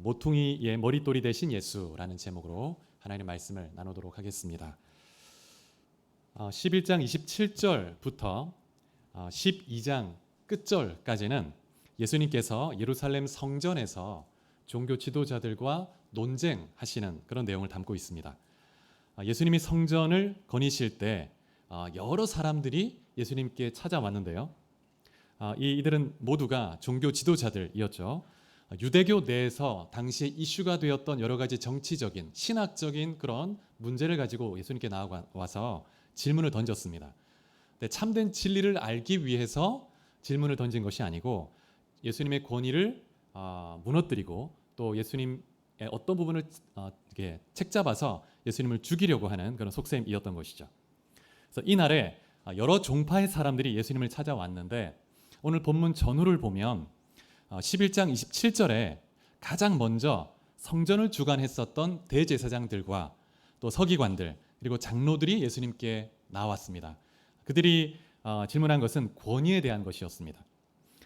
모퉁이의 머릿돌이 되신 예수라는 제목으로 하나님의 말씀을 나누도록 하겠습니다. 11장 27절부터 12장 끝절까지는 예수님께서 예루살렘 성전에서 종교 지도자들과 논쟁하시는 그런 내용을 담고 있습니다. 예수님이 성전을 거니실 때 여러 사람들이 예수님께 찾아왔는데요. 이들은 모두가 종교 지도자들이었죠. 유대교 내에서 당시에 이슈가 되었던 여러 가지 정치적인, 신학적인 그런 문제를 가지고 예수님께 나와서 질문을 던졌습니다. 참된 진리를 알기 위해서 질문을 던진 것이 아니고 예수님의 권위를 무너뜨리고 또 예수님의 어떤 부분을 이렇게 책잡아서 예수님을 죽이려고 하는 그런 속셈이었던 것이죠. 그래서 이날에 여러 종파의 사람들이 예수님을 찾아왔는데 오늘 본문 전후를 보면 11장 27절에 가장 먼저 성전을 주관했었던 대제사장들과 또 서기관들 그리고 장로들이 예수님께 나왔습니다. 그들이 질문한 것은 권위에 대한 것이었습니다.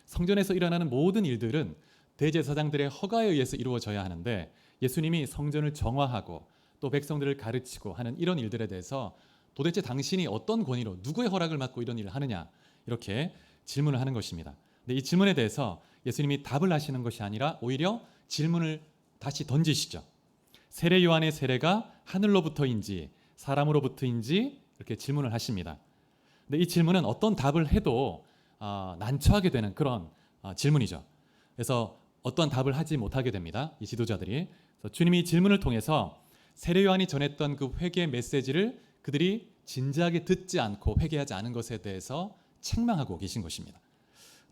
성전에서 일어나는 모든 일들은 대제사장들의 허가에 의해서 이루어져야 하는데 예수님이 성전을 정화하고 또 백성들을 가르치고 하는 이런 일들에 대해서 도대체 당신이 어떤 권위로 누구의 허락을 받고 이런 일을 하느냐 이렇게 질문을 하는 것입니다. 근데 이 질문에 대해서 예수님이 답을 하시는 것이 아니라 오히려 질문을 다시 던지시죠. 세례 요한의 세례가 하늘로부터인지 사람으로부터인지 이렇게 질문을 하십니다. 근데 이 질문은 어떤 답을 해도 난처하게 되는 그런 질문이죠. 그래서 어떤 답을 하지 못하게 됩니다. 이 지도자들이. 그래서 주님이 질문을 통해서 세례 요한이 전했던 그 회개 메시지를 그들이 진지하게 듣지 않고 회개하지 않은 것에 대해서 책망하고 계신 것입니다.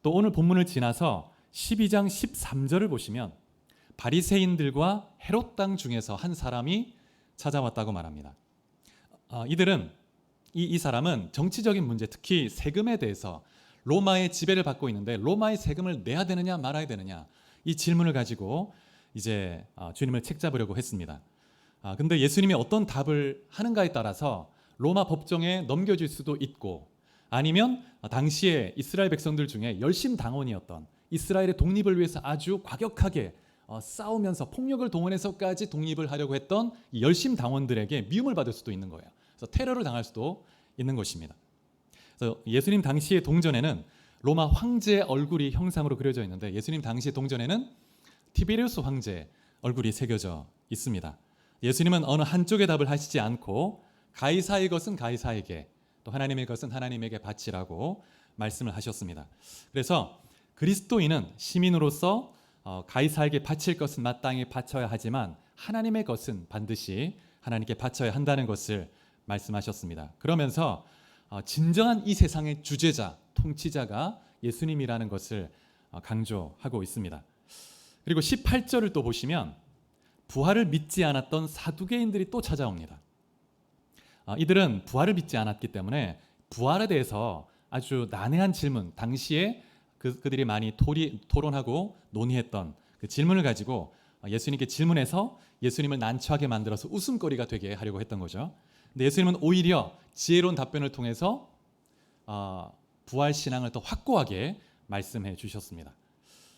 또 오늘 본문을 지나서 12장 13절을 보시면 바리새인들과 헤롯 땅 중에서 한 사람이 찾아왔다고 말합니다. 이들은 이 사람은 정치적인 문제, 특히 세금에 대해서 로마의 지배를 받고 있는데 로마의 세금을 내야 되느냐 말아야 되느냐 이 질문을 가지고 이제 주님을 책잡으려고 했습니다. 근데 예수님이 어떤 답을 하는가에 따라서 로마 법정에 넘겨질 수도 있고 아니면 당시에 이스라엘 백성들 중에 열심당원이었던 이스라엘의 독립을 위해서 아주 과격하게 싸우면서 폭력을 동원해서까지 독립을 하려고 했던 이 열심당원들에게 미움을 받을 수도 있는 거예요. 그래서 테러를 당할 수도 있는 것입니다. 그래서 예수님 당시의 동전에는 로마 황제의 얼굴이 형상으로 그려져 있는데 예수님 당시의 동전에는 티베리우스 황제의 얼굴이 새겨져 있습니다. 예수님은 어느 한쪽의 답을 하시지 않고 가이사의 것은 가이사에게 또 하나님의 것은 하나님에게 바치라고 말씀을 하셨습니다. 그래서 그리스도인은 시민으로서 가이사에게 바칠 것은 마땅히 바쳐야 하지만 하나님의 것은 반드시 하나님께 바쳐야 한다는 것을 말씀하셨습니다. 그러면서 진정한 이 세상의 주제자, 통치자가 예수님이라는 것을 강조하고 있습니다. 그리고 18절을 또 보시면 부활을 믿지 않았던 사두개인들이 또 찾아옵니다. 이들은 부활을 믿지 않았기 때문에 부활에 대해서 아주 난해한 질문, 당시에 그들이 많이 토론하고 논의했던 그 질문을 가지고 예수님께 질문해서 예수님을 난처하게 만들어서 웃음거리가 되게 하려고 했던 거죠. 근데 예수님은 오히려 지혜로운 답변을 통해서 부활 신앙을 더 확고하게 말씀해 주셨습니다.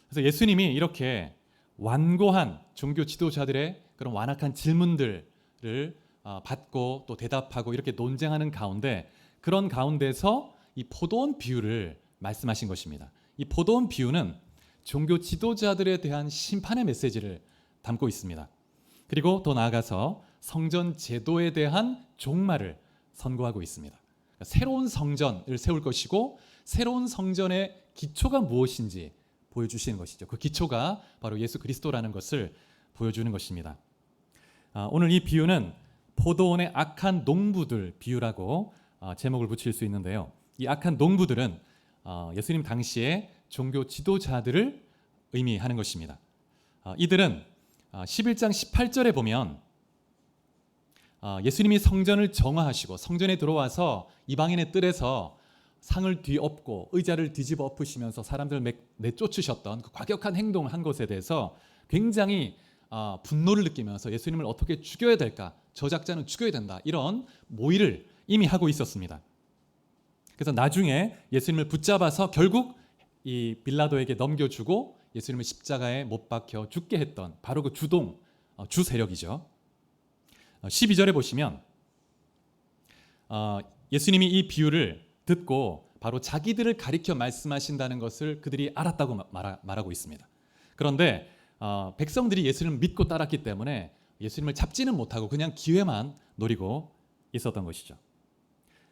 그래서 예수님이 이렇게 완고한 종교 지도자들의 그런 완악한 질문들을 받고 또 대답하고 이렇게 논쟁하는 가운데 그런 가운데서 이 포도원 비유를 말씀하신 것입니다. 이 포도원 비유는 종교 지도자들에 대한 심판의 메시지를 담고 있습니다. 그리고 더 나아가서 성전 제도에 대한 종말을 선고하고 있습니다. 그러니까 새로운 성전을 세울 것이고 새로운 성전의 기초가 무엇인지 보여주시는 것이죠. 그 기초가 바로 예수 그리스도라는 것을 보여주는 것입니다. 오늘 이 비유는 포도원의 악한 농부들 비유라고 제목을 붙일 수 있는데요. 이 악한 농부들은 예수님 당시에 종교 지도자들을 의미하는 것입니다. 이들은 11장 18절에 보면 예수님이 성전을 정화하시고 성전에 들어와서 이방인의 뜰에서 상을 뒤엎고 의자를 뒤집어 엎으시면서 사람들을 내쫓으셨던 그 과격한 행동을 한 것에 대해서 굉장히 분노를 느끼면서 예수님을 어떻게 죽여야 될까, 저작자는 죽여야 된다, 이런 모의를 이미 하고 있었습니다. 그래서 나중에 예수님을 붙잡아서 결국 이 빌라도에게 넘겨주고 예수님을 십자가에 못 박혀 죽게 했던 바로 그 주 세력이죠. 12절에 보시면 예수님이 이 비유를 듣고 바로 자기들을 가리켜 말씀하신다는 것을 그들이 알았다고 말하고 있습니다. 그런데 백성들이 예수님을 믿고 따랐기 때문에 예수님을 잡지는 못하고 그냥 기회만 노리고 있었던 것이죠.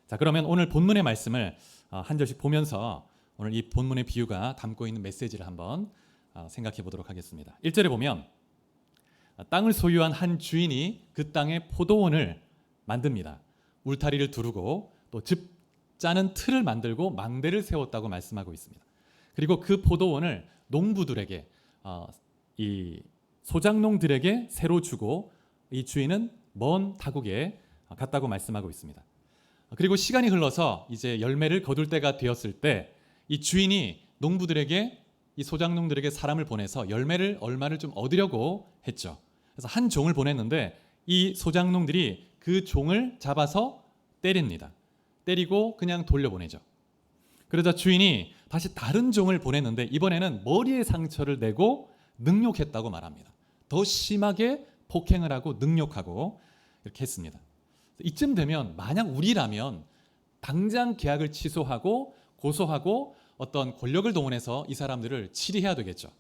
자, 그러면 오늘 본문의 말씀을 한 절씩 보면서 오늘 이 본문의 비유가 담고 있는 메시지를 한번 생각해 보도록 하겠습니다. 1절에 보면 땅을 소유한 한 주인이 그 땅에 포도원을 만듭니다. 울타리를 두르고 또 즙 짜는 틀을 만들고 망대를 세웠다고 말씀하고 있습니다. 그리고 그 포도원을 농부들에게 이 소작농들에게 새로 주고 이 주인은 먼 타국에 갔다고 말씀하고 있습니다. 그리고 시간이 흘러서 이제 열매를 거둘 때가 되었을 때 이 주인이 농부들에게 이 소작농들에게 사람을 보내서 열매를 얼마를 좀 얻으려고 했죠. 그래서 한 종을 보냈는데 이 소작농들이 그 종을 잡아서 때립니다. 때리고 그냥 돌려보내죠. 그러자 주인이 다시 다른 종을 보냈는데 이번에는 머리에 상처를 내고 능욕했다고 말합니다. 더 심하게 폭행을 하고 능욕하고 이렇게 했습니다. 이쯤 되면 만약 우리라면 당장 계약을 취소하고 고소하고 어떤 권력을 동원해서 이 사람들을 치리해야 되겠죠.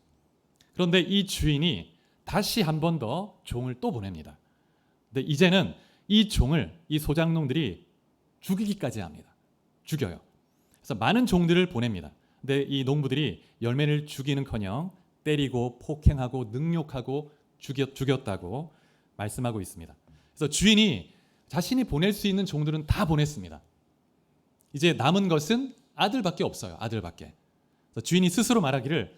그런데 이 주인이 다시 한 번 더 종을 또 보냅니다. 근데 이제는 이 종을 이 소작농들이 죽이기까지 합니다. 죽여요. 그래서 많은 종들을 보냅니다. 근데 이 농부들이 열매를 죽이는커녕 때리고 폭행하고 능욕하고 죽였다고 말씀하고 있습니다. 그래서 주인이 자신이 보낼 수 있는 종들은 다 보냈습니다. 이제 남은 것은 아들밖에 없어요. 아들밖에. 그래서 주인이 스스로 말하기를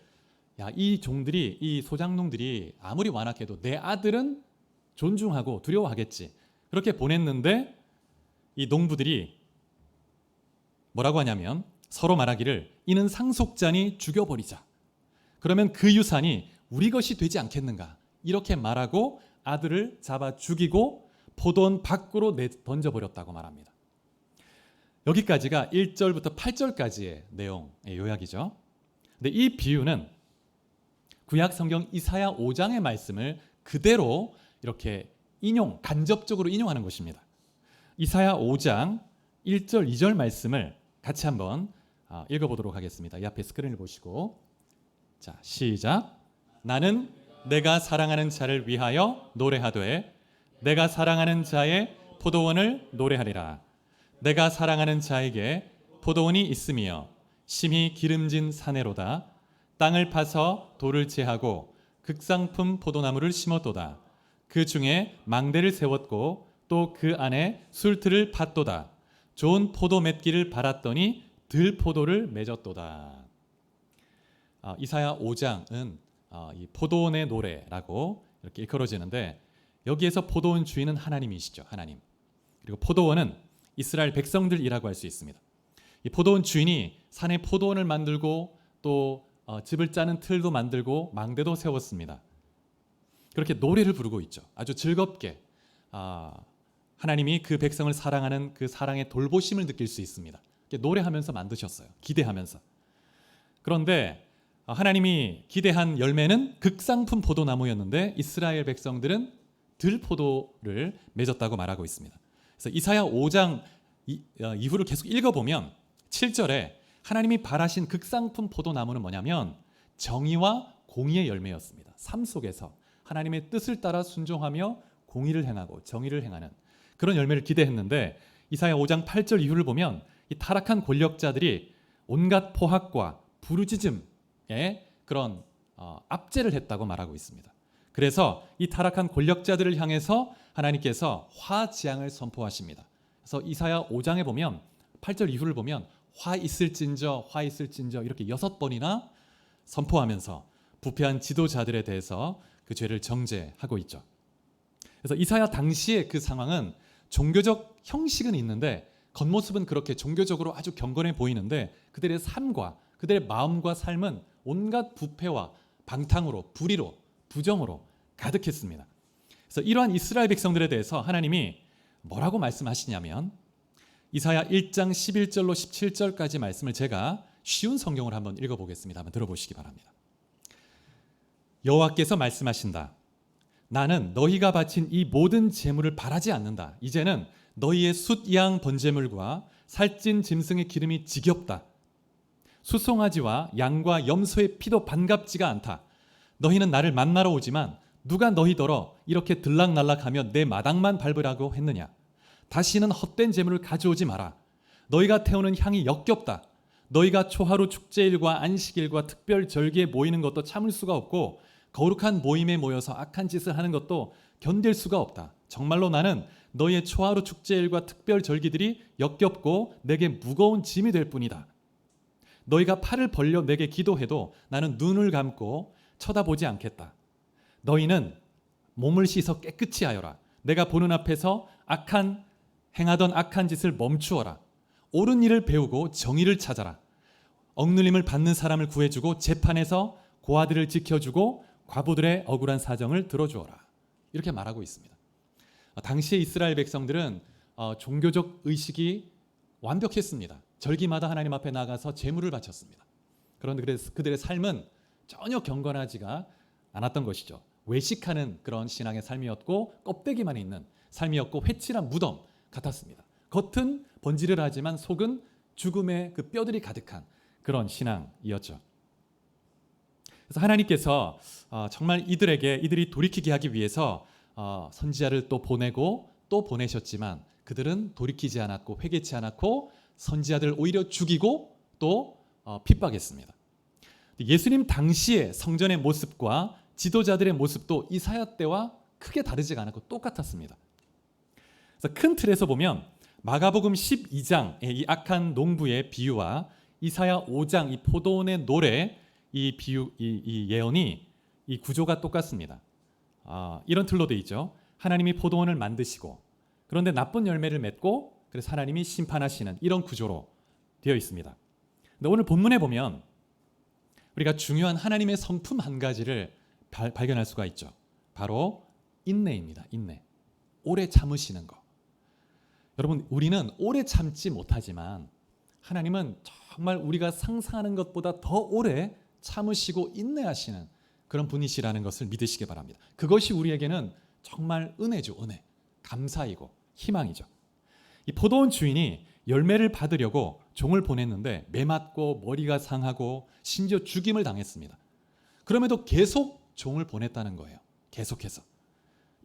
이 종들이 이 소작농들이 아무리 완악해도 내 아들은 존중하고 두려워하겠지. 그렇게 보냈는데 이 농부들이 뭐라고 하냐면 서로 말하기를 이는 상속자니 죽여버리자. 그러면 그 유산이 우리 것이 되지 않겠는가. 이렇게 말하고 아들을 잡아 죽이고 포도원 밖으로 던져버렸다고 말합니다. 여기까지가 1절부터 8절까지의 내용의 요약이죠. 근데 이 비유는 구약 성경 이사야 5장의 말씀을 그대로 이렇게 간접적으로 인용하는 것입니다. 이사야 5장 1절 2절 말씀을 같이 한번 읽어보도록 하겠습니다. 이 앞에 스크린을 보시고 자, 시작. 나는 내가 사랑하는 자를 위하여 노래하되 내가 사랑하는 자의 포도원을 노래하리라. 내가 사랑하는 자에게 포도원이 있으며 심히 기름진 사내로다. 땅을 파서 돌을 제하고 극상품 포도나무를 심었도다. 그 중에 망대를 세웠고 또 그 안에 술틀을 팠도다. 좋은 포도 맺기를 바랐더니 들포도를 맺었도다. 이사야 5장은 이 포도원의 노래라고 이렇게 일컬어지는데 여기에서 포도원 주인은 하나님이시죠. 하나님. 그리고 포도원은 이스라엘 백성들이라고 할 수 있습니다. 이 포도원 주인이 산에 포도원을 만들고 또 즙을 짜는 틀도 만들고 망대도 세웠습니다. 그렇게 노래를 부르고 있죠. 아주 즐겁게 하나님이 그 백성을 사랑하는 그 사랑의 돌보심을 느낄 수 있습니다. 노래하면서 만드셨어요. 기대하면서. 그런데 하나님이 기대한 열매는 극상품 포도나무였는데 이스라엘 백성들은 들포도를 맺었다고 말하고 있습니다. 그래서 이사야 5장 이후를 계속 읽어보면 7절에 하나님이 바라신 극상품 포도나무는 뭐냐면 정의와 공의의 열매였습니다. 삶 속에서 하나님의 뜻을 따라 순종하며 공의를 행하고 정의를 행하는 그런 열매를 기대했는데 이사야 5장 8절 이후를 보면 이 타락한 권력자들이 온갖 포악과 부르짖음에 그런 압제를 했다고 말하고 있습니다. 그래서 이 타락한 권력자들을 향해서 하나님께서 화재앙을 선포하십니다. 그래서 이사야 5장에 보면 8절 이후를 보면 화 있을진저 이렇게 6번이나 선포하면서 부패한 지도자들에 대해서 그 죄를 정죄하고 있죠. 그래서 이사야 당시의 그 상황은 종교적 형식은 있는데 겉모습은 그렇게 종교적으로 아주 경건해 보이는데 그들의 삶과 그들의 마음과 삶은 온갖 부패와 방탕으로 불의로 부정으로 가득했습니다. 그래서 이러한 이스라엘 백성들에 대해서 하나님이 뭐라고 말씀하시냐면 이사야 1장 11절로 17절까지 말씀을 제가 쉬운 성경을 한번 읽어보겠습니다. 한번 들어보시기 바랍니다. 여호와께서 말씀하신다. 나는 너희가 바친 이 모든 제물을 바라지 않는다. 이제는 너희의 숫양 번제물과 살찐 짐승의 기름이 지겹다. 수송아지와 양과 염소의 피도 반갑지가 않다. 너희는 나를 만나러 오지만 누가 너희더러 이렇게 들락날락하며 내 마당만 밟으라고 했느냐. 다시는 헛된 제물을 가져오지 마라. 너희가 태우는 향이 역겹다. 너희가 초하루 축제일과 안식일과 특별 절기에 모이는 것도 참을 수가 없고 거룩한 모임에 모여서 악한 짓을 하는 것도 견딜 수가 없다. 정말로 나는 너희의 초하루 축제일과 특별 절기들이 역겹고 내게 무거운 짐이 될 뿐이다. 너희가 팔을 벌려 내게 기도해도 나는 눈을 감고 쳐다보지 않겠다. 너희는 몸을 씻어 깨끗이 하여라. 내가 보는 앞에서 행하던 악한 짓을 멈추어라. 옳은 일을 배우고 정의를 찾아라. 억눌림을 받는 사람을 구해주고 재판에서 고아들을 지켜주고 과부들의 억울한 사정을 들어주어라. 이렇게 말하고 있습니다. 당시의 이스라엘 백성들은 종교적 의식이 완벽했습니다. 절기마다 하나님 앞에 나가서 제물을 바쳤습니다. 그런데 그들의 삶은 전혀 경건하지가 않았던 것이죠. 외식하는 그런 신앙의 삶이었고 껍데기만 있는 삶이었고 회칠한 무덤 같았습니다. 겉은 번지를 하지만 속은 죽음의 그 뼈들이 가득한 그런 신앙이었죠. 그래서 하나님께서 정말 이들이 돌이키게 하기 위해서 선지자를 또 보내고 또 보내셨지만 그들은 돌이키지 않았고 회개치 않았고 선지자들을 오히려 죽이고 또 핍박했습니다. 예수님 당시의 성전의 모습과 지도자들의 모습도 이사야 때와 크게 다르지가 않았고 똑같았습니다. 그래서 큰 틀에서 보면 마가복음 12장의 이 악한 농부의 비유와 이사야 5장 이 포도원의 노래 이 예언이 이 구조가 똑같습니다. 이런 틀로 되어 있죠. 하나님이 포도원을 만드시고 그런데 나쁜 열매를 맺고 그래서 하나님이 심판하시는 이런 구조로 되어 있습니다. 근데 오늘 본문에 보면 우리가 중요한 하나님의 성품 한 가지를 발견할 수가 있죠. 바로 인내입니다. 인내. 오래 참으시는 거. 여러분, 우리는 오래 참지 못하지만 하나님은 정말 우리가 상상하는 것보다 더 오래 참으시고 인내하시는 그런 분이시라는 것을 믿으시기 바랍니다. 그것이 우리에게는 정말 은혜죠. 은혜. 감사이고 희망이죠. 이 포도원 주인이 열매를 받으려고 종을 보냈는데 매맞고 머리가 상하고 심지어 죽임을 당했습니다. 그럼에도 계속 종을 보냈다는 거예요. 계속해서.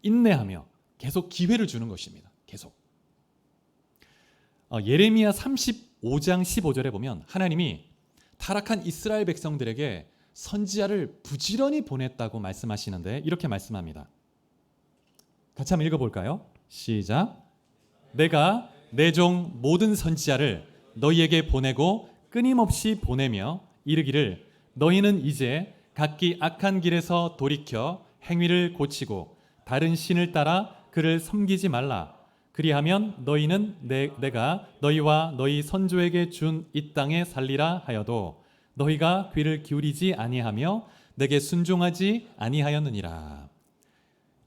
인내하며 계속 기회를 주는 것입니다. 계속. 예레미야 35장 15절에 보면 하나님이 타락한 이스라엘 백성들에게 선지자를 부지런히 보냈다고 말씀하시는데 이렇게 말씀합니다. 같이 한번 읽어볼까요? 시작. 내가 내 종 모든 선지자를 너희에게 보내고 끊임없이 보내며 이르기를 너희는 이제 각기 악한 길에서 돌이켜 행위를 고치고 다른 신을 따라 그를 섬기지 말라. 그리하면 너희는 내가 너희와 너희 선조에게 준 이 땅에 살리라 하여도 너희가 귀를 기울이지 아니하며 내게 순종하지 아니하였느니라.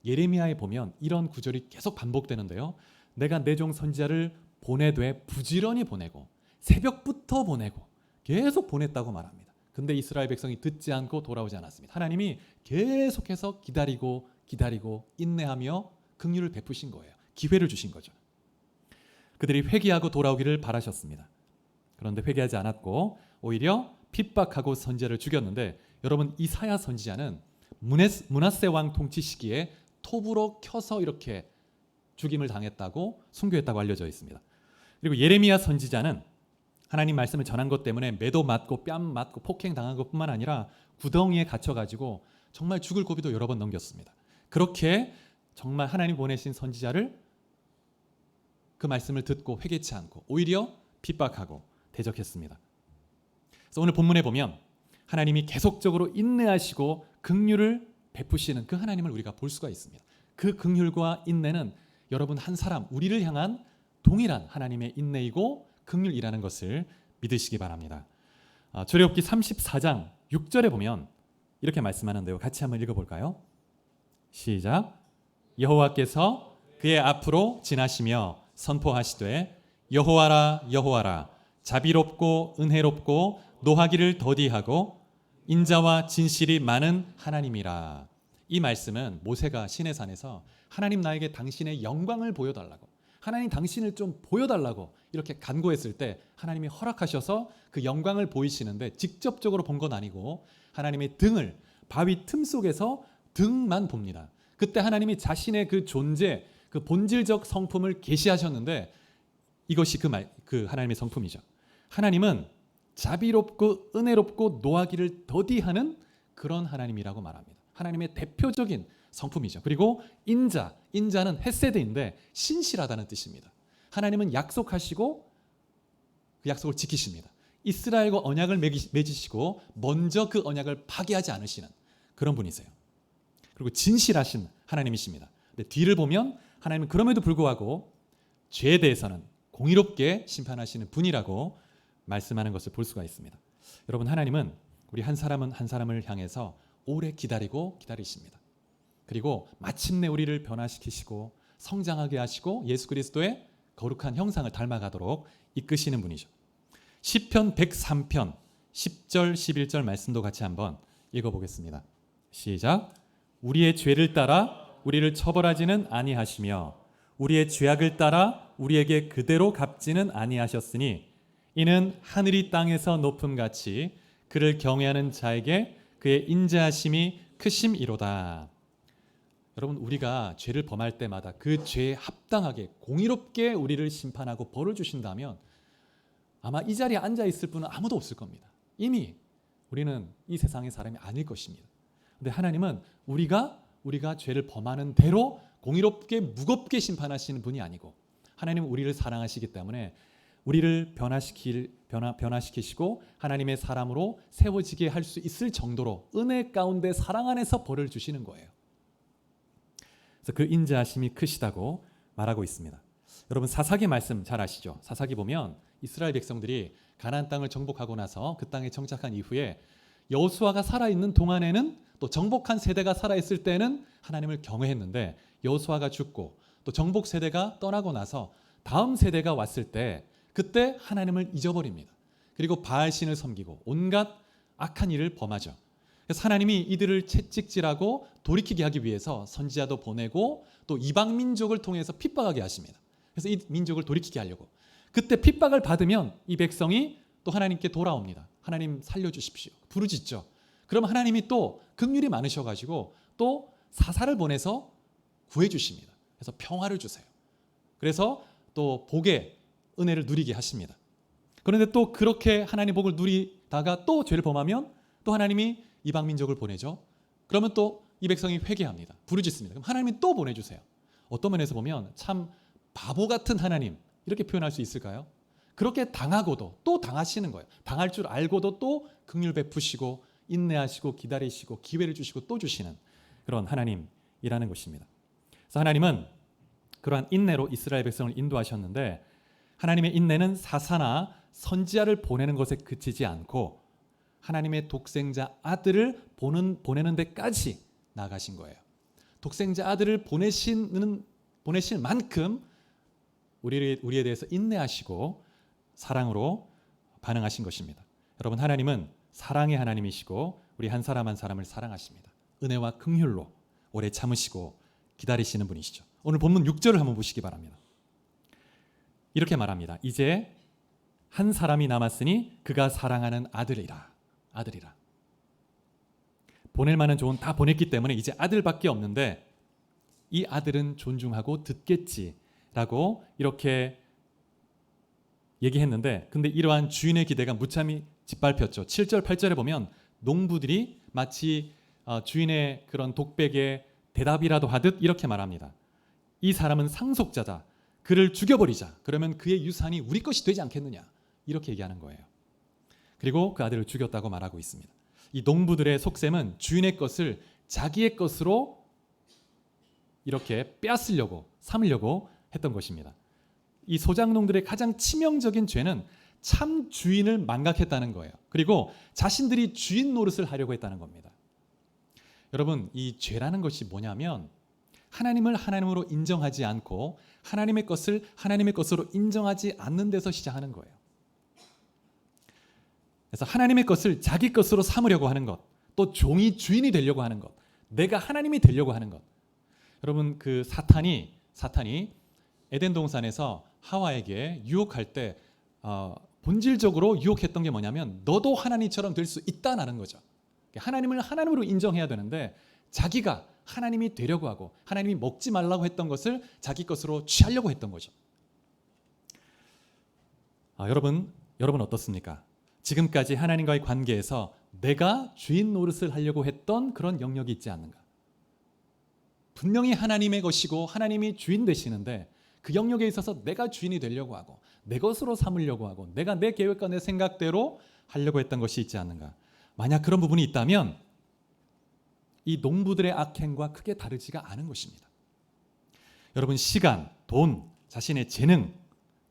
예레미야에 보면 이런 구절이 계속 반복되는데요. 내가 내 종 선지자를 보내되 부지런히 보내고 새벽부터 보내고 계속 보냈다고 말합니다. 근데 이스라엘 백성이 듣지 않고 돌아오지 않았습니다. 하나님이 계속해서 기다리고 인내하며 긍휼을 베푸신 거예요. 기회를 주신 거죠. 그들이 회개하고 돌아오기를 바라셨습니다. 그런데 회개하지 않았고 오히려 핍박하고 선지자를 죽였는데 여러분 이사야 선지자는 므낫세 왕 통치 시기에 톱으로 켜서 이렇게 죽임을 당했다고 순교했다고 알려져 있습니다. 그리고 예레미야 선지자는 하나님 말씀을 전한 것 때문에 매도 맞고 뺨 맞고 폭행당한 것뿐만 아니라 구덩이에 갇혀가지고 정말 죽을 고비도 여러 번 넘겼습니다. 그렇게 정말 하나님 보내신 선지자를 그 말씀을 듣고 회개치 않고 오히려 핍박하고 대적했습니다. 그래서 오늘 본문에 보면 하나님이 계속적으로 인내하시고 긍휼을 베푸시는 그 하나님을 우리가 볼 수가 있습니다. 그 긍휼과 인내는 여러분 한 사람 우리를 향한 동일한 하나님의 인내이고 긍휼이라는 것을 믿으시기 바랍니다. 출애굽기 34장 6절에 보면 이렇게 말씀하는데요. 같이 한번 읽어볼까요? 시작. 여호와께서 그의 앞으로 지나시며 선포하시되 여호와라 여호와라 자비롭고 은혜롭고 노하기를 더디하고 인자와 진실이 많은 하나님이라. 이 말씀은 모세가 시내산에서 하나님 나에게 당신의 영광을 보여달라고, 하나님 당신을 좀 보여달라고 이렇게 간구했을 때 하나님이 허락하셔서 그 영광을 보이시는데, 직접적으로 본 건 아니고 하나님의 등을, 바위 틈 속에서 등만 봅니다. 그때 하나님이 자신의 그 존재, 그 본질적 성품을 계시하셨는데, 이것이 그 하나님의 성품이죠. 하나님은 자비롭고 은혜롭고 노하기를 더디하는 그런 하나님이라고 말합니다. 하나님의 대표적인 성품이죠. 그리고 인자는 헤세드인데 신실하다는 뜻입니다. 하나님은 약속하시고 그 약속을 지키십니다. 이스라엘과 언약을 맺으시고 먼저 그 언약을 파기하지 않으시는 그런 분이세요. 그리고 진실하신 하나님이십니다. 근데 뒤를 보면 하나님은 그럼에도 불구하고 죄에 대해서는 공의롭게 심판하시는 분이라고 말씀하는 것을 볼 수가 있습니다. 여러분, 하나님은 우리 한 사람은 한 사람을 향해서 오래 기다리십니다. 그리고 마침내 우리를 변화시키시고 성장하게 하시고 예수 그리스도의 거룩한 형상을 닮아가도록 이끄시는 분이죠. 시편 103편 10절 11절 말씀도 같이 한번 읽어보겠습니다. 시작. 우리의 죄를 따라 우리를 처벌하지는 아니하시며 우리의 죄악을 따라 우리에게 그대로 갚지는 아니하셨으니 이는 하늘이 땅에서 높음같이 그를 경외하는 자에게 그의 인자하심이 크심이로다. 여러분, 우리가 죄를 범할 때마다 그 죄에 합당하게 공의롭게 우리를 심판하고 벌을 주신다면 아마 이 자리에 앉아 있을 분은 아무도 없을 겁니다. 이미 우리는 이 세상의 사람이 아닐 것입니다. 근데 하나님은 우리가 죄를 범하는 대로 공의롭게 무겁게 심판하시는 분이 아니고, 하나님은 우리를 사랑하시기 때문에 우리를 변화시키시고 하나님의 사람으로 세워지게 할 수 있을 정도로 은혜 가운데 사랑 안에서 벌을 주시는 거예요. 그래서 그 인자하심이 크시다고 말하고 있습니다. 여러분, 사사기 말씀 잘 아시죠? 사사기 보면 이스라엘 백성들이 가나안 땅을 정복하고 나서 그 땅에 정착한 이후에 여호수아가 살아있는 동안에는, 또 정복한 세대가 살아있을 때는 하나님을 경외했는데, 여호수아가 죽고 또 정복 세대가 떠나고 나서 다음 세대가 왔을 때 그때 하나님을 잊어버립니다. 그리고 바알신을 섬기고 온갖 악한 일을 범하죠. 그래서 하나님이 이들을 채찍질하고 돌이키게 하기 위해서 선지자도 보내고 또 이방 민족을 통해서 핍박하게 하십니다. 그래서 이 민족을 돌이키게 하려고. 그때 핍박을 받으면 이 백성이 또 하나님께 돌아옵니다. 하나님 살려주십시오. 부르짖죠. 그럼 하나님이 또 긍휼이 많으셔가지고 또 사사를 보내서 구해주십니다. 그래서 평화를 주세요. 그래서 또 복의 은혜를 누리게 하십니다. 그런데 또 그렇게 하나님 복을 누리다가 또 죄를 범하면 또 하나님이 이방 민족을 보내죠. 그러면 또 이 백성이 회개합니다. 부르짖습니다. 그럼 하나님이 또 보내주세요. 어떤 면에서 보면 참 바보 같은 하나님, 이렇게 표현할 수 있을까요? 그렇게 당하고도 또 당하시는 거예요. 당할 줄 알고도 또 긍휼 베푸시고 인내하시고 기다리시고 기회를 주시고 또 주시는 그런 하나님이라는 것입니다. 그래서 하나님은 그러한 인내로 이스라엘 백성을 인도하셨는데, 하나님의 인내는 사사나 선지자를 보내는 것에 그치지 않고 하나님의 독생자 아들을 보내는 데까지 나가신 거예요. 독생자 아들을 보내실 만큼 우리에 대해서 인내하시고 사랑으로 반응하신 것입니다. 여러분, 하나님은 사랑의 하나님이시고 우리 한 사람 한 사람을 사랑하십니다. 은혜와 긍휼로 오래 참으시고 기다리시는 분이시죠. 오늘 본문 6절을 한번 보시기 바랍니다. 이렇게 말합니다. 이제 한 사람이 남았으니 그가 사랑하는 아들이라. 보낼 만한 조언 다 보냈기 때문에 이제 아들밖에 없는데 이 아들은 존중하고 듣겠지라고 이렇게 얘기했는데, 근데 이러한 주인의 기대가 무참히 짓밟혔죠. 7절 8절에 보면 농부들이 마치 주인의 그런 독백에 대답이라도 하듯 이렇게 말합니다. 이 사람은 상속자다. 그를 죽여버리자. 그러면 그의 유산이 우리 것이 되지 않겠느냐. 이렇게 얘기하는 거예요. 그리고 그 아들을 죽였다고 말하고 있습니다. 이 농부들의 속셈은 주인의 것을 자기의 것으로 이렇게 빼앗으려고, 삼으려고 했던 것입니다. 이 소작농들의 가장 치명적인 죄는 참 주인을 망각했다는 거예요. 그리고 자신들이 주인 노릇을 하려고 했다는 겁니다. 여러분, 이 죄라는 것이 뭐냐면 하나님을 하나님으로 인정하지 않고 하나님의 것을 하나님의 것으로 인정하지 않는 데서 시작하는 거예요. 그래서 하나님의 것을 자기 것으로 삼으려고 하는 것, 또 종이 주인이 되려고 하는 것, 내가 하나님이 되려고 하는 것. 여러분, 그 사탄이 에덴 동산에서 하와에게 유혹할 때 본질적으로 유혹했던 게 뭐냐면 너도 하나님처럼 될 수 있다는 거죠. 하나님을 하나님으로 인정해야 되는데 자기가 하나님이 되려고 하고 하나님이 먹지 말라고 했던 것을 자기 것으로 취하려고 했던 거죠. 여러분 어떻습니까? 지금까지 하나님과의 관계에서 내가 주인 노릇을 하려고 했던 그런 영역이 있지 않는가? 분명히 하나님의 것이고 하나님이 주인 되시는데 그 영역에 있어서 내가 주인이 되려고 하고 내 것으로 삼으려고 하고 내가 내 계획과 내 생각대로 하려고 했던 것이 있지 않는가? 만약 그런 부분이 있다면 이 농부들의 악행과 크게 다르지가 않은 것입니다. 여러분, 시간, 돈, 자신의 재능,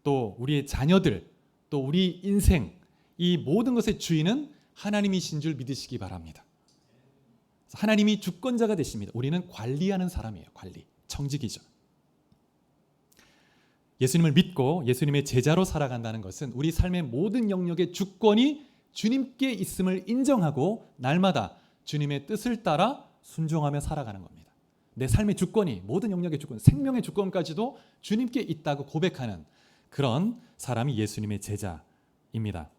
또 우리의 자녀들, 또 우리 인생, 이 모든 것의 주인은 하나님이신 줄 믿으시기 바랍니다. 하나님이 주권자가 되십니다. 우리는 관리하는 사람이에요. 관리, 청직이죠. 예수님을 믿고 예수님의 제자로 살아간다는 것은 우리 삶의 모든 영역의 주권이 주님께 있음을 인정하고 날마다 주님의 뜻을 따라 순종하며 살아가는 겁니다. 내 삶의 주권이, 모든 영역의 주권, 생명의 주권까지도 주님께 있다고 고백하는 그런 사람이 예수님의 제자입니다.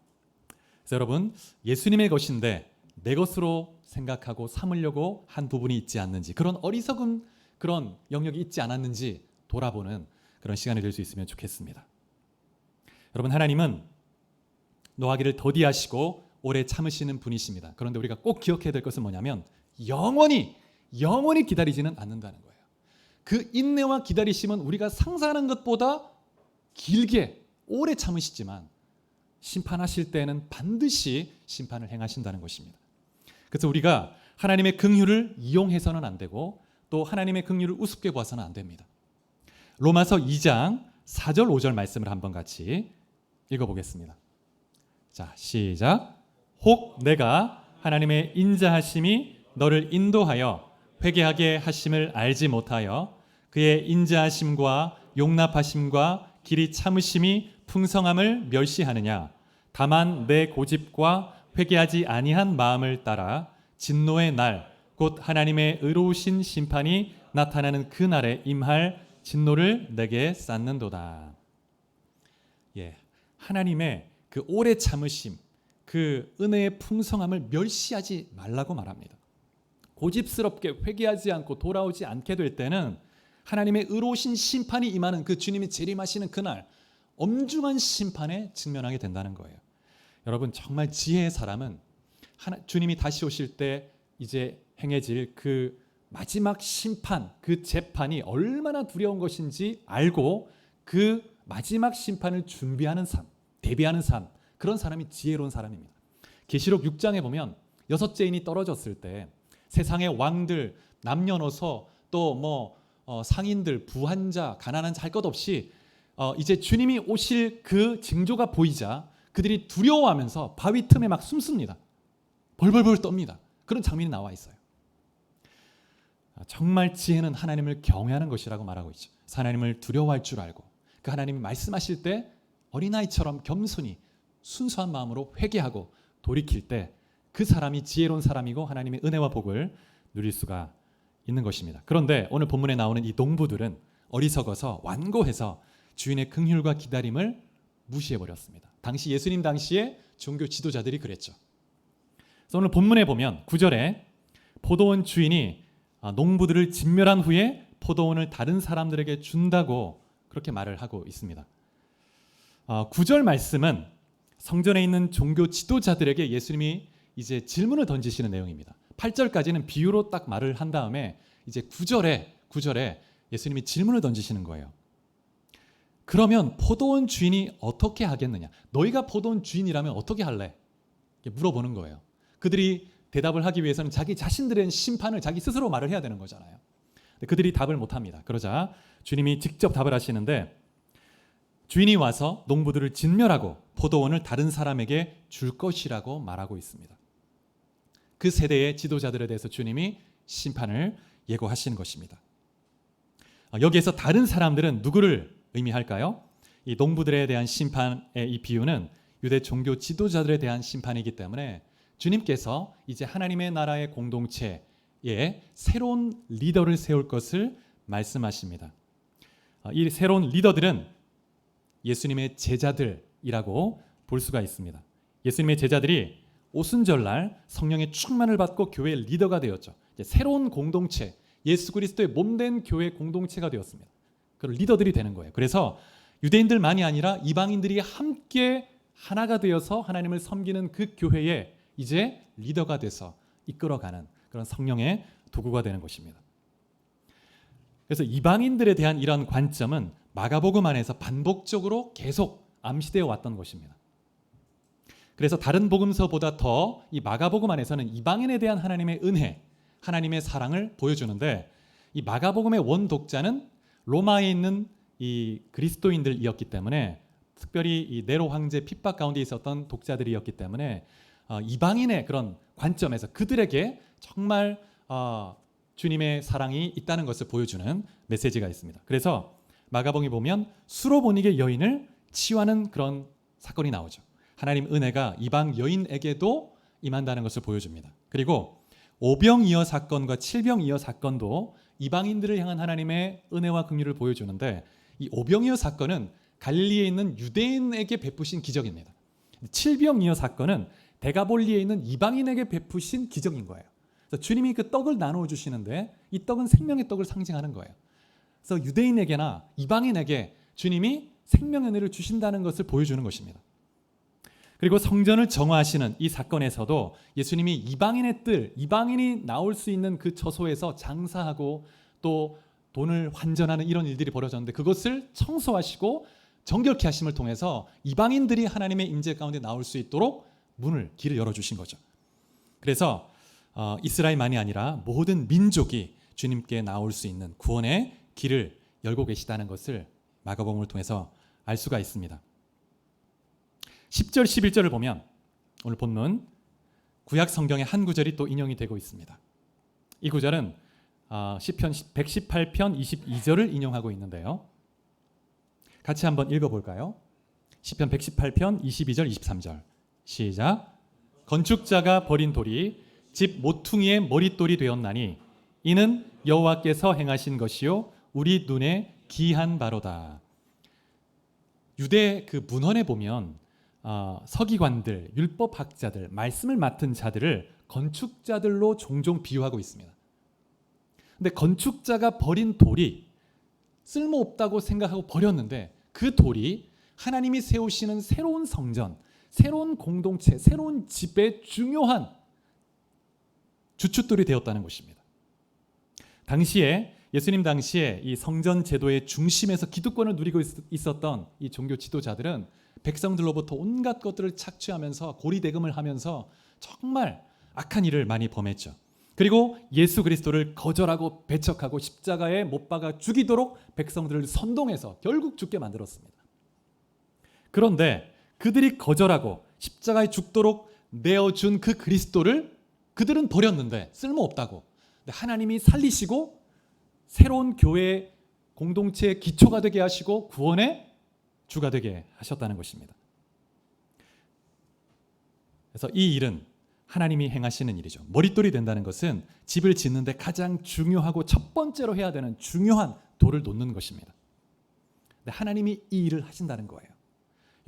그래서 여러분, 예수님의 것인데 내 것으로 생각하고 삼으려고 한 부분이 있지 않는지, 그런 어리석은 그런 영역이 있지 않았는지 돌아보는 그런 시간이 될 수 있으면 좋겠습니다. 여러분, 하나님은 노하기를 더디하시고 오래 참으시는 분이십니다. 그런데 우리가 꼭 기억해야 될 것은 뭐냐면 영원히 기다리지는 않는다는 거예요. 그 인내와 기다리심은 우리가 상상하는 것보다 길게 오래 참으시지만 심판하실 때에는 반드시 심판을 행하신다는 것입니다. 그래서 우리가 하나님의 긍휼을 이용해서는 안 되고 또 하나님의 긍휼을 우습게 보아서는 안 됩니다. 로마서 2장 4절 5절 말씀을 한번 같이 읽어보겠습니다. 자, 시작. 혹 내가 하나님의 인자하심이 너를 인도하여 회개하게 하심을 알지 못하여 그의 인자하심과 용납하심과 길이 참으심이 풍성함을 멸시하느냐. 다만 내 고집과 회개하지 아니한 마음을 따라 진노의 날 곧 하나님의 의로우신 심판이 나타나는 그 날에 임할 진노를 내게 쌓는도다. 하나님의 그 오래 참으심, 그 은혜의 풍성함을 멸시하지 말라고 말합니다. 고집스럽게 회개하지 않고 돌아오지 않게 될 때는 하나님의 의로우신 심판이 임하는 그 주님이 재림하시는 그날 엄중한 심판에 직면하게 된다는 거예요. 여러분, 정말 지혜의 사람은 주님이 다시 오실 때 이제 행해질 그 마지막 심판, 그 재판이 얼마나 두려운 것인지 알고 그 마지막 심판을 준비하는 삶, 대비하는 삶, 그런 사람이 지혜로운 사람입니다. 계시록 6장에 보면 여섯째 인이 떨어졌을 때 세상의 왕들, 남녀노소, 또 상인들, 부한자, 가난한 자 할 것 없이 이제 주님이 오실 그 징조가 보이자 그들이 두려워하면서 바위 틈에 막 숨습니다. 벌벌벌 떱니다. 그런 장면이 나와 있어요. 정말 지혜는 하나님을 경외하는 것이라고 말하고 있죠. 하나님을 두려워할 줄 알고 그 하나님이 말씀하실 때 어린아이처럼 겸손히 순수한 마음으로 회개하고 돌이킬 때 그 사람이 지혜로운 사람이고 하나님의 은혜와 복을 누릴 수가 있는 것입니다. 그런데 오늘 본문에 나오는 이 농부들은 어리석어서 완고해서 주인의 긍휼과 기다림을 무시해버렸습니다. 당시 예수님 당시에 종교 지도자들이 그랬죠. 그래서 오늘 본문에 보면 9절에 포도원 주인이 농부들을 진멸한 후에 포도원을 다른 사람들에게 준다고 그렇게 말을 하고 있습니다. 9절 말씀은 성전에 있는 종교 지도자들에게 예수님이 이제 질문을 던지시는 내용입니다. 8절까지는 비유로 딱 말을 한 다음에 이제 9절에 예수님이 질문을 던지시는 거예요. 그러면 포도원 주인이 어떻게 하겠느냐? 너희가 포도원 주인이라면 어떻게 할래? 물어보는 거예요. 그들이 대답을 하기 위해서는 자기 자신들의 심판을 자기 스스로 말을 해야 되는 거잖아요. 그들이 답을 못합니다. 그러자 주님이 직접 답을 하시는데 주인이 와서 농부들을 진멸하고 포도원을 다른 사람에게 줄 것이라고 말하고 있습니다. 그 세대의 지도자들에 대해서 주님이 심판을 예고하시는 것입니다. 여기에서 다른 사람들은 누구를 의미할까요? 이 농부들에 대한 심판의 이 비유는 유대 종교 지도자들에 대한 심판이기 때문에 주님께서 이제 하나님의 나라의 공동체에 새로운 리더를 세울 것을 말씀하십니다. 이 새로운 리더들은 예수님의 제자들이라고 볼 수가 있습니다. 예수님의 제자들이 오순절날 성령의 충만을 받고 교회의 리더가 되었죠. 이제 새로운 공동체, 예수 그리스도의 몸된 교회 공동체가 되었습니다. 그 리더들이 되는 거예요. 그래서 유대인들만이 아니라 이방인들이 함께 하나가 되어서 하나님을 섬기는 그 교회에 이제 리더가 돼서 이끌어가는 그런 성령의 도구가 되는 것입니다. 그래서 이방인들에 대한 이런 관점은 마가복음 안에서 반복적으로 계속 암시되어 왔던 것입니다. 그래서 다른 복음서보다 더 이 마가복음 안에서는 이방인에 대한 하나님의 은혜, 하나님의 사랑을 보여주는데, 이 마가복음의 원독자는 로마에 있는 이 그리스도인들이었기 때문에, 특별히 이 네로 황제 핍박 가운데 있었던 독자들이었기 때문에 이방인의 그런 관점에서 그들에게 정말 주님의 사랑이 있다는 것을 보여주는 메시지가 있습니다. 그래서 마가복음에 보면 수로보니게 여인을 치유하는 그런 사건이 나오죠. 하나님 은혜가 이방 여인에게도 임한다는 것을 보여줍니다. 그리고 오병이어 사건과 칠병이어 사건도 이방인들을 향한 하나님의 은혜와 긍휼을 보여주는데, 이 오병이어 사건은 갈릴리에 있는 유대인에게 베푸신 기적입니다. 칠병이어 사건은 데가볼리에 있는 이방인에게 베푸신 기적인 거예요. 그래서 주님이 그 떡을 나누어 주시는데 이 떡은 생명의 떡을 상징하는 거예요. 그래서 유대인에게나 이방인에게 주님이 생명의 은혜를 주신다는 것을 보여주는 것입니다. 그리고 성전을 정화하시는 이 사건에서도 예수님이 이방인의 뜰, 이방인이 나올 수 있는 그 처소에서 장사하고 또 돈을 환전하는 이런 일들이 벌어졌는데, 그것을 청소하시고 정결케 하심을 통해서 이방인들이 하나님의 임재 가운데 나올 수 있도록 길을 열어주신 거죠. 그래서 이스라엘만이 아니라 모든 민족이 주님께 나올 수 있는 구원의 길을 열고 계시다는 것을 마가복음을 통해서 알 수가 있습니다. 10절 11절을 보면 오늘 본문 구약 성경의 한 구절이 또 인용이 되고 있습니다. 이 구절은 시편 118편 22절을 인용하고 있는데요. 같이 한번 읽어볼까요? 시편 118편 22절 23절 시작. 건축자가 버린 돌이 집 모퉁이의 머릿돌이 되었나니 이는 여호와께서 행하신 것이요 우리 눈에 기이한 바로다. 유대 그 문헌에 보면 서기관들, 율법학자들, 말씀을 맡은 자들을 건축자들로 종종 비유하고 있습니다. 근데 건축자가 버린 돌이 쓸모없다고 생각하고 버렸는데, 그 돌이 하나님이 세우시는 새로운 성전, 새로운 공동체, 새로운 집의 중요한 주춧돌이 되었다는 것입니다. 예수님 당시에 이 성전 제도의 중심에서 기득권을 누리고 있었던 이 종교 지도자들은 백성들로부터 온갖 것들을 착취하면서 고리대금을 하면서 정말 악한 일을 많이 범했죠. 그리고 예수 그리스도를 거절하고 배척하고 십자가에 못 박아 죽이도록 백성들을 선동해서 결국 죽게 만들었습니다. 그런데 그들이 거절하고 십자가에 죽도록 내어준 그 그리스도를 그들은 버렸는데 쓸모없다고. 근데 하나님이 살리시고 새로운 교회 공동체의 기초가 되게 하시고 구원의 주가 되게 하셨다는 것입니다. 그래서 이 일은 하나님이 행하시는 일이죠. 머릿돌이 된다는 것은 집을 짓는데 가장 중요하고 첫 번째로 해야 되는 중요한 돌을 놓는 것입니다. 근데 하나님이 이 일을 하신다는 거예요.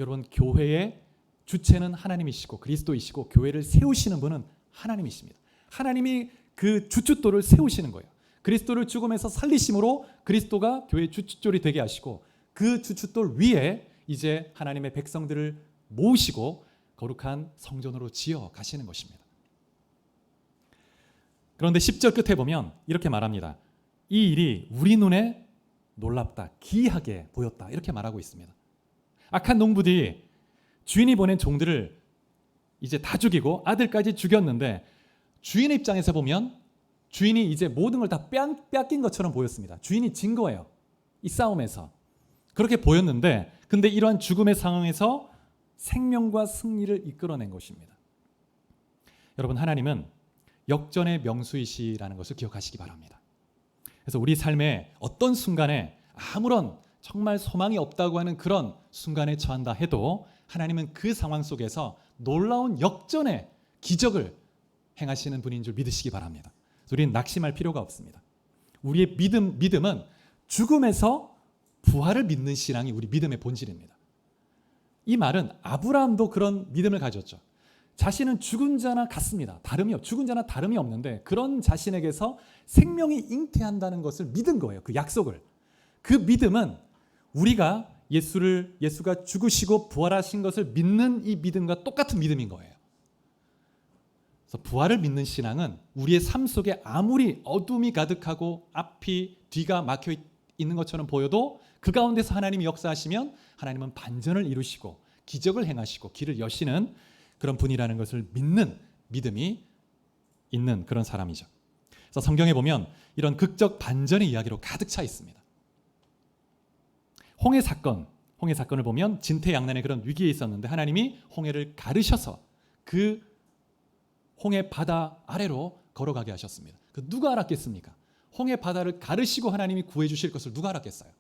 여러분, 교회의 주체는 하나님이시고 그리스도이시고 교회를 세우시는 분은 하나님이십니다. 하나님이 그 주춧돌을 세우시는 거예요. 그리스도를 죽음에서 살리심으로 그리스도가 교회의 주춧돌이 되게 하시고, 그 주춧돌 위에 이제 하나님의 백성들을 모으시고 거룩한 성전으로 지어 가시는 것입니다. 그런데 10절 끝에 보면 이렇게 말합니다. 이 일이 우리 눈에 놀랍다, 기이하게 보였다, 이렇게 말하고 있습니다. 악한 농부들이 주인이 보낸 종들을 이제 다 죽이고 아들까지 죽였는데, 주인의 입장에서 보면 주인이 이제 모든 걸 다 빼앗긴 것처럼 보였습니다. 주인이 진 거예요, 이 싸움에서. 그렇게 보였는데, 근데 이러한 죽음의 상황에서 생명과 승리를 이끌어낸 것입니다. 여러분, 하나님은 역전의 명수이시라는 것을 기억하시기 바랍니다. 그래서 우리 삶의 어떤 순간에 아무런 정말 소망이 없다고 하는 그런 순간에 처한다 해도 하나님은 그 상황 속에서 놀라운 역전의 기적을 행하시는 분인 줄 믿으시기 바랍니다. 우리는 낙심할 필요가 없습니다. 우리의 믿음은 죽음에서 부활을 믿는 신앙이 우리 믿음의 본질입니다. 이 말은 아브라함도 그런 믿음을 가졌죠. 자신은 죽은 자나 같습니다. 죽은 자나 다름이 없는데 그런 자신에게서 생명이 잉태한다는 것을 믿은 거예요. 그 약속을. 그 믿음은 우리가 예수가 죽으시고 부활하신 것을 믿는 이 믿음과 똑같은 믿음인 거예요. 그래서 부활을 믿는 신앙은 우리의 삶 속에 아무리 어둠이 가득하고 뒤가 막혀 있는 것처럼 보여도 그 가운데서 하나님이 역사하시면 하나님은 반전을 이루시고 기적을 행하시고 길을 여시는 그런 분이라는 것을 믿는 믿음이 있는 그런 사람이죠. 그래서 성경에 보면 이런 극적 반전의 이야기로 가득 차 있습니다. 홍해 사건을 보면 진퇴양난의 그런 위기에 있었는데 하나님이 홍해를 가르셔서 그 홍해 바다 아래로 걸어가게 하셨습니다. 누가 알았겠습니까? 홍해 바다를 가르시고 하나님이 구해 주실 것을 누가 알았겠어요?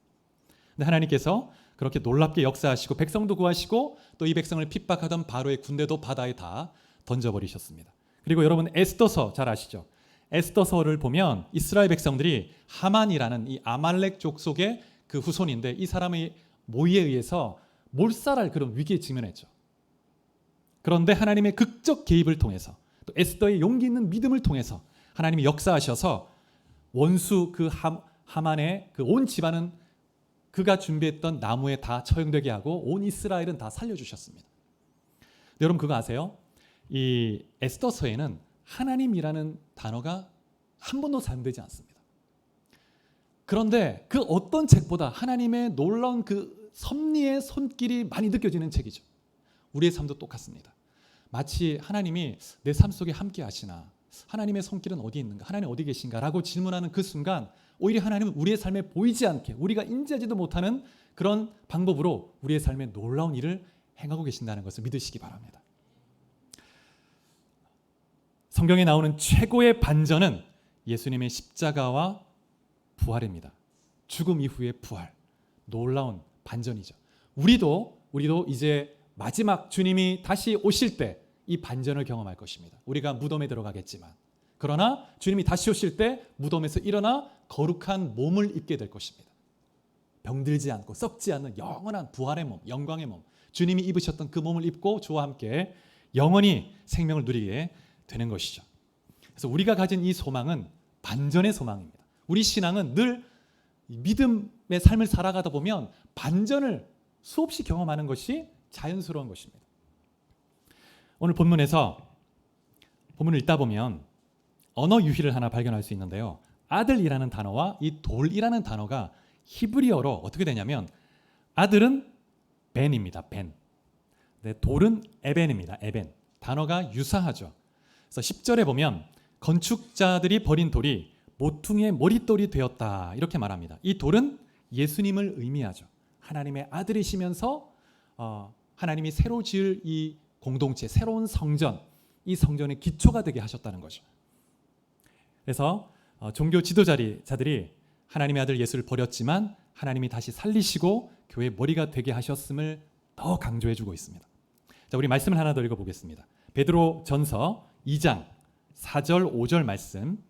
근데 하나님께서 그렇게 놀랍게 역사하시고 백성도 구하시고 또 이 백성을 핍박하던 바로의 군대도 바다에 다 던져버리셨습니다. 그리고 여러분 에스더서 잘 아시죠? 에스더서를 보면 이스라엘 백성들이 하만이라는 이 아말렉 족속의 그 후손인데 이 사람의 모의에 의해서 몰살할 그런 위기에 직면했죠. 그런데 하나님의 극적 개입을 통해서 또 에스더의 용기 있는 믿음을 통해서 하나님이 역사하셔서 원수 그 하만의 그 온 집안은 그가 준비했던 나무에 다 처형되게 하고 온 이스라엘은 다 살려주셨습니다. 여러분 그거 아세요? 이 에스더서에는 하나님이라는 단어가 한 번도 사용되지 않습니다. 그런데 그 어떤 책보다 하나님의 놀라운 그 섭리의 손길이 많이 느껴지는 책이죠. 우리의 삶도 똑같습니다. 마치 하나님이 내 삶 속에 함께 하시나, 하나님의 손길은 어디 있는가, 하나님 어디 계신가 라고 질문하는 그 순간 오히려 하나님은 우리의 삶에 보이지 않게 우리가 인지하지도 못하는 그런 방법으로 우리의 삶에 놀라운 일을 행하고 계신다는 것을 믿으시기 바랍니다. 성경에 나오는 최고의 반전은 예수님의 십자가와 부활입니다. 죽음 이후의 부활, 놀라운 반전이죠. 우리도 이제 마지막 주님이 다시 오실 때 이 반전을 경험할 것입니다. 우리가 무덤에 들어가겠지만 그러나 주님이 다시 오실 때 무덤에서 일어나 거룩한 몸을 입게 될 것입니다. 병들지 않고 썩지 않는 영원한 부활의 몸, 영광의 몸, 주님이 입으셨던 그 몸을 입고 주와 함께 영원히 생명을 누리게 되는 것이죠. 그래서 우리가 가진 이 소망은 반전의 소망입니다. 우리 신앙은 늘 믿음의 삶을 살아가다 보면 반전을 수없이 경험하는 것이 자연스러운 것입니다. 오늘 본문을 읽다 보면 언어 유희를 하나 발견할 수 있는데요. 아들이라는 단어와 이 돌이라는 단어가 히브리어로 어떻게 되냐면 아들은 벤입니다. 벤. 네, 돌은 에벤입니다. 에벤. 단어가 유사하죠. 그래서 10절에 보면 건축자들이 버린 돌이 모퉁이의 머릿돌이 되었다 이렇게 말합니다. 이 돌은 예수님을 의미하죠. 하나님의 아들이시면서 하나님이 새로 지을 이 공동체, 새로운 성전, 이 성전의 기초가 되게 하셨다는 거죠. 그래서 종교 지도자들이 하나님의 아들 예수를 버렸지만 하나님이 다시 살리시고 교회의 머리가 되게 하셨음을 더 강조해주고 있습니다. 자, 우리 말씀을 하나 더 읽어보겠습니다. 베드로 전서 2장 4절 5절 말씀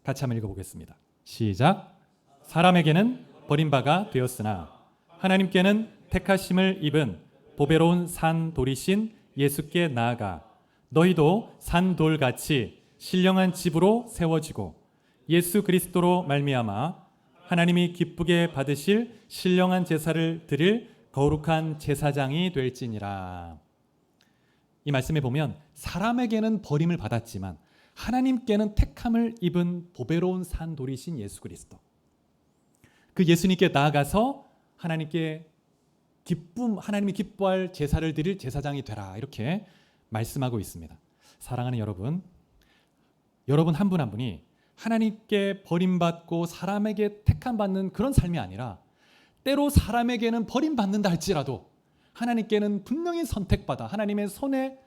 같이 한번 읽어보겠습니다. 시작. 사람에게는 버림바가 되었으나 하나님께는 택하심을 입은 보배로운 산 돌이신 예수께 나아가 너희도 산 돌같이 신령한 집으로 세워지고 예수 그리스도로 말미암아 하나님이 기쁘게 받으실 신령한 제사를 드릴 거룩한 제사장이 될지니라. 이 말씀에 보면 사람에게는 버림을 받았지만 하나님께는 택함을 입은 보배로운 산 돌이신 예수 그리스도, 그 예수님께 나아가서 하나님이 기뻐할 제사를 드릴 제사장이 되라 이렇게 말씀하고 있습니다. 사랑하는 여러분 한 분 한 분이 하나님께 버림받고 사람에게 택함받는 그런 삶이 아니라 때로 사람에게는 버림받는다 할지라도 하나님께는 분명히 선택받아 하나님의 손에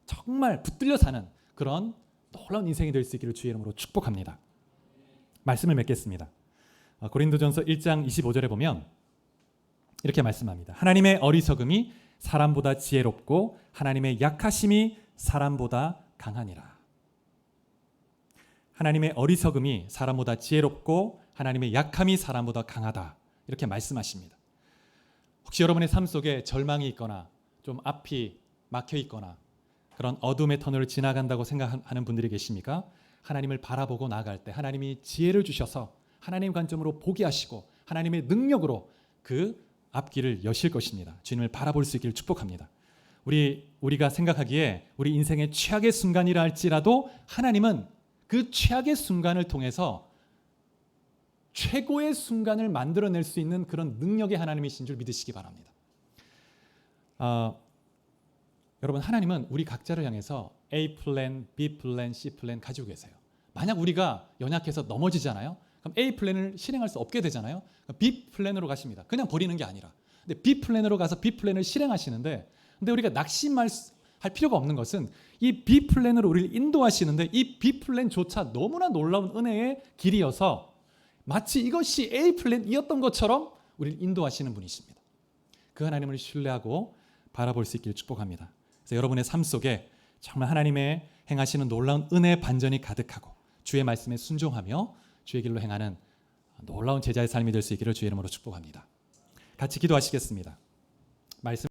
정말 붙들려 사는 그런 놀라운 인생이 될 수 있기를 주의 이름으로 축복합니다. 말씀을 맺겠습니다. 고린도전서 1장 25절에 보면 이렇게 말씀합니다. 하나님의 어리석음이 사람보다 지혜롭고 하나님의 약하심이 사람보다 강하니라. 하나님의 어리석음이 사람보다 지혜롭고 하나님의 약함이 사람보다 강하다. 이렇게 말씀하십니다. 혹시 여러분의 삶 속에 절망이 있거나 좀 앞이 막혀 있거나 그런 어둠의 터널을 지나간다고 생각하는 분들이 계십니까? 하나님을 바라보고 나아갈 때 하나님이 지혜를 주셔서 하나님 관점으로 보게 하시고 하나님의 능력으로 그 앞길을 여실 것입니다. 주님을 바라볼 수 있기를 축복합니다. 우리가 생각하기에 우리 인생의 최악의 순간이라 할지라도 하나님은 그 최악의 순간을 통해서 최고의 순간을 만들어낼 수 있는 그런 능력의 하나님이신 줄 믿으시기 바랍니다. 여러분, 하나님은 우리 각자를 향해서 A 플랜, B 플랜, C 플랜 가지고 계세요. 만약 우리가 연약해서 넘어지잖아요. 그럼 A 플랜을 실행할 수 없게 되잖아요. B 플랜으로 가십니다. 그냥 버리는 게 아니라. 근데 B 플랜으로 가서 B 플랜을 실행하시는데, 근데 우리가 낙심할 필요가 없는 것은 이 B 플랜으로 우리를 인도하시는데 이 B 플랜조차 너무나 놀라운 은혜의 길이어서 마치 이것이 A 플랜이었던 것처럼 우리를 인도하시는 분이십니다. 그 하나님을 신뢰하고 바라볼 수 있기를 축복합니다. 그래서 여러분의 삶 속에 정말 하나님의 행하시는 놀라운 은혜의 반전이 가득하고 주의 말씀에 순종하며 주의 길로 행하는 놀라운 제자의 삶이 될 수 있기를 주의 이름으로 축복합니다. 같이 기도하시겠습니다. 말씀